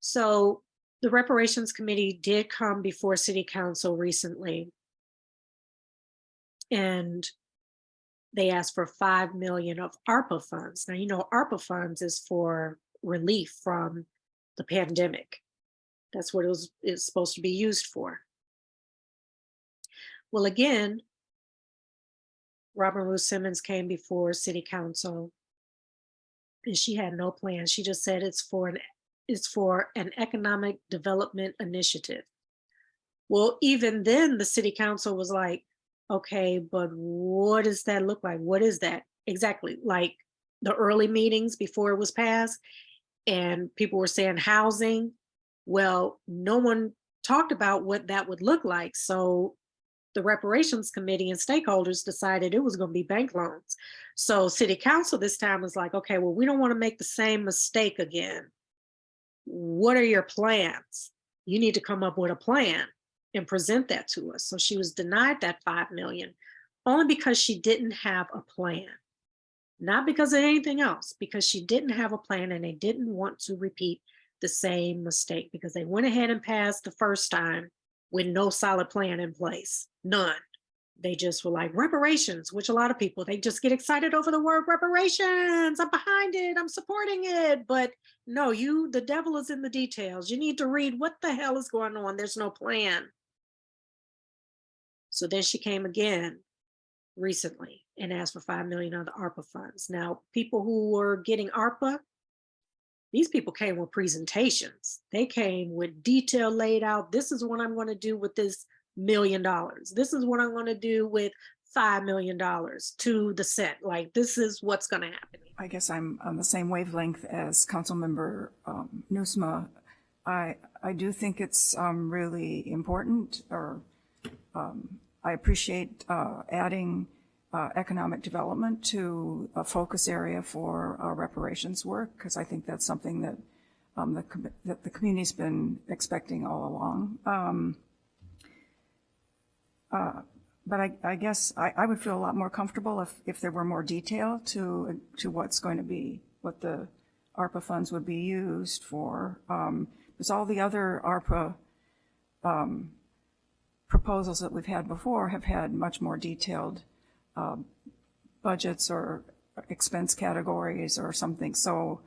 So the Reparations Committee did come before City Council recently, and they asked for 5 million of ARPA funds. Now, you know, ARPA funds is for relief from the pandemic. That's what it's supposed to be used for. Well, again, Robin Rue Simmons came before City Council, and she had no plan. She just said it's for an economic development initiative. Well, even then, the City Council was like, okay, but what does that look like? What is that exactly? Like the early meetings before it was passed, and people were saying housing. Well, no one talked about what that would look like. So the Reparations Committee and stakeholders decided it was going to be bank loans. So City Council this time was like, okay, well, we don't want to make the same mistake again. What are your plans? You need to come up with a plan and present that to us. So she was denied that 5 million only because she didn't have a plan, not because of anything else, because she didn't have a plan and they didn't want to repeat the same mistake, because they went ahead and passed the first time with no solid plan in place, none. They just were like reparations, which a lot of people, they just get excited over the word reparations. I'm behind it, I'm supporting it. But no, the devil is in the details. You need to read what the hell is going on. There's no plan. So then she came again recently and asked for 5 million of the ARPA funds. Now, people who were getting ARPA, these people came with presentations. They came with detail laid out. This is what I'm going to do with this $1 million. This is what I'm going to do with $5 million to the cent. Like, this is what's going to happen. I guess I'm on the same wavelength as Councilmember Nusma. I do think it's really important, or I appreciate adding economic development to a focus area for reparations work, because I think that's something that that the community's been expecting all along. But I guess I would feel a lot more comfortable if there were more detail to what's going to be, what the ARPA funds would be used for. Because all the other ARPA proposals that we've had before have had much more detailed budgets or expense categories or something. So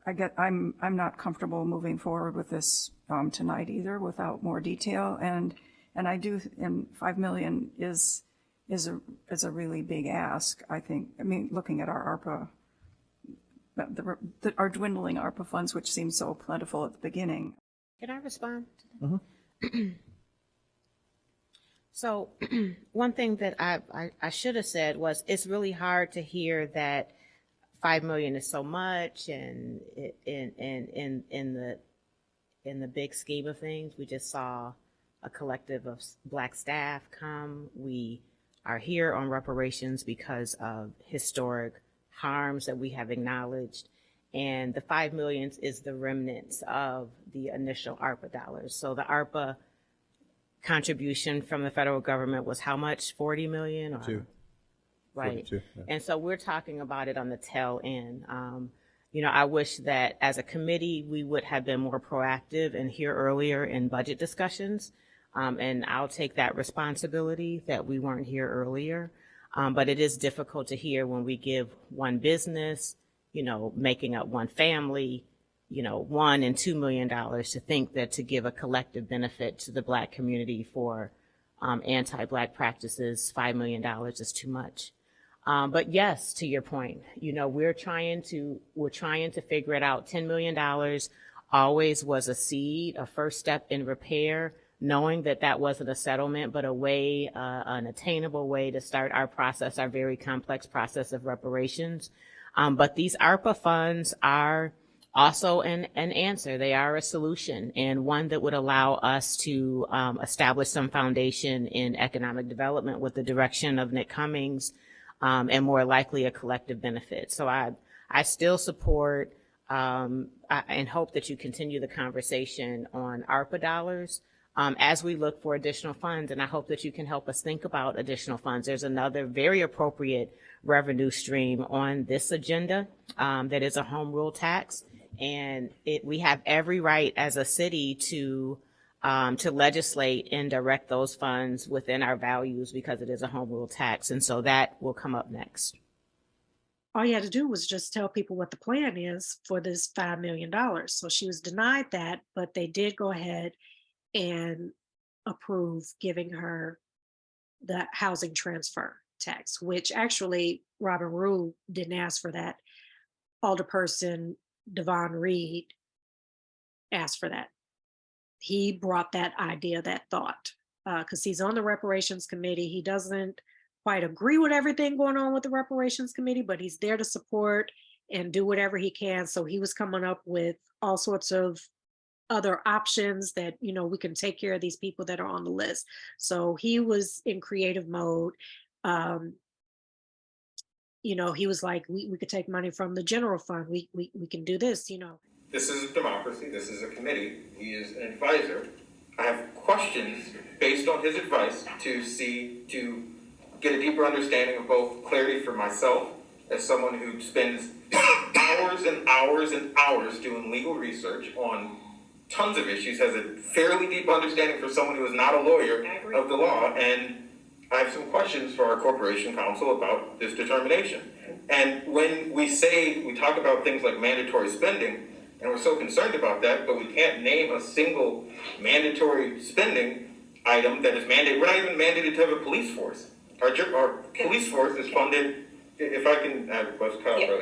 I'm not comfortable moving forward with this tonight either without more detail. And and 5 million is a really big ask, I think. I mean, looking at our ARPA, our dwindling ARPA funds, which seemed so plentiful at the beginning. Can I respond to that? Mm-hmm. So one thing that I should have said was, it's really hard to hear that 5 million is so much, and in the big scheme of things, we just saw a collective of Black staff come. We are here on reparations because of historic harms that we have acknowledged, and the 5 million is the remnants of the initial ARPA dollars. So the ARPA contribution from the federal government was how much? 40 million? Or, Two. Right. 42, yeah. And so we're talking about it on the tail end. You know, I wish that as a committee, we would have been more proactive and here earlier in budget discussions. And I'll take that responsibility that we weren't here earlier. But it is difficult to hear when we give one business, you know, making up one family, you know, $1 and $2 million, to think that to give a collective benefit to the Black community for anti-Black practices, $5 million is too much. But yes, to your point, you know, we're trying to figure it out. $10 million always was a seed, a first step in repair, knowing that that wasn't a settlement, but a way, an attainable way to start our process, our very complex process of reparations. But these ARPA funds are also an answer. They are a solution, and one that would allow us to establish some foundation in economic development with the direction of Nick Cummings, and more likely a collective benefit. So I still support and hope that you continue the conversation on ARPA dollars as we look for additional funds, and I hope that you can help us think about additional funds. There's another very appropriate revenue stream on this agenda that is a home rule tax. And we have every right as a city to legislate and direct those funds within our values because it is a home rule tax. And so that will come up next. All you had to do was just tell people what the plan is for this $5 million. So she was denied that, but they did go ahead and approve giving her the housing transfer tax, which actually Robin Rue didn't ask for that. Alderperson Devon Reid asked for that. He brought that idea, that thought, because he's on the reparations committee. He doesn't quite agree with everything going on with the reparations committee, but he's there to support and do whatever he can. So he was coming up with all sorts of other options that, you know, we can take care of these people that are on the list. So he was in creative mode. You know, he was like, we could take money from the general fund. We can do this, you know. This is a democracy. This is a committee. He is an advisor. I have questions based on his advice to get a deeper understanding of both clarity for myself as someone who spends hours and hours and hours doing legal research on tons of issues, has a fairly deep understanding for someone who is not a lawyer of the law, and I have some questions for our corporation counsel about this determination. And when we talk about things like mandatory spending, and we're so concerned about that, but we can't name a single mandatory spending item that is mandated. We're not even mandated to have a police force. Our police force is funded, if I can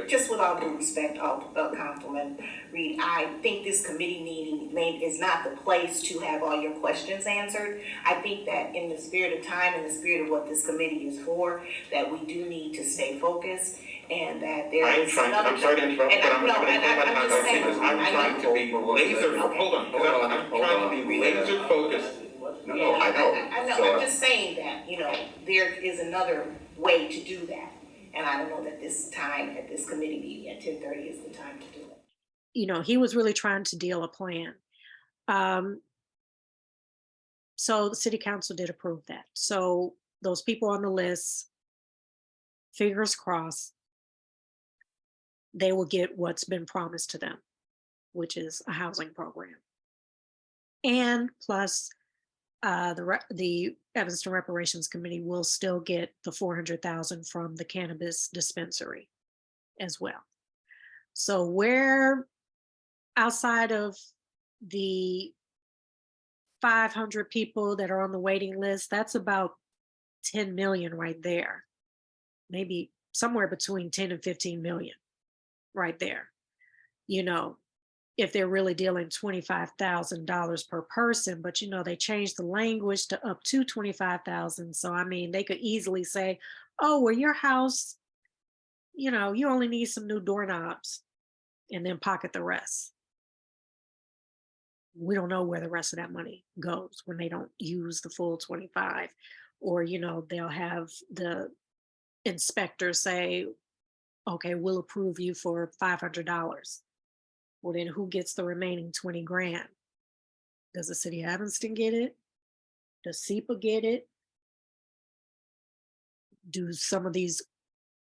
just with all due respect, Councilman Reid, I think this committee meeting is not the place to have all your questions answered. I think that in the spirit of time, in the spirit of what this committee is for, that we do need to stay focused, and that there I'm is sorry to interrupt, but I'm trying to be laser. Hold on. I'm trying to be laser focused. No, I know. So, I'm just saying that, you know, there is another way to do that. And I don't know that this time at this committee meeting at 10:30 is the time to do it. You know, he was really trying to deal a plan. So the city council did approve that. So those people on the list, fingers crossed, they will get what's been promised to them, which is a housing program. And plus, the Evanston Reparations Committee will still get the $400,000 from the cannabis dispensary as well. So we're outside of the 500 people that are on the waiting list. That's about 10 million right there, maybe somewhere between 10 and 15 million right there. You know, if they're really dealing $25,000 per person, but you know, they changed the language to up to 25,000. So, I mean, they could easily say, oh, well, your house, you know, you only need some new doorknobs, and then pocket the rest. We don't know where the rest of that money goes when they don't use the full 25, or, you know, they'll have the inspector say, okay, we'll approve you for $500. Well, then who gets the remaining 20 grand? Does the city of Evanston get it? Does SEPA get it? Do some of these,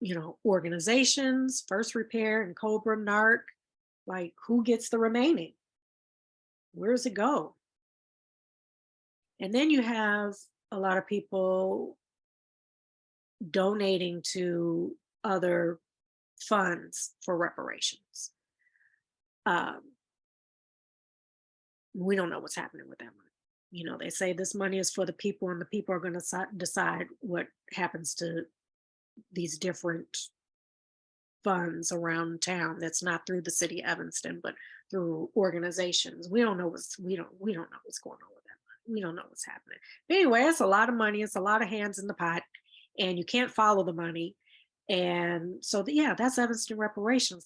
you know, organizations, First Repair and Cobra, NARC, like who gets the remaining? Where does it go? And then you have a lot of people donating to other funds for reparations. We don't know what's happening with that money. You know, they say this money is for the people, and the people are going to decide what happens to these different funds around town. That's not through the city of Evanston, but through organizations. We don't know what's going on with that money. We don't know what's happening. But anyway, it's a lot of money. It's a lot of hands in the pot, and you can't follow the money. And so, yeah, that's Evanston Reparations.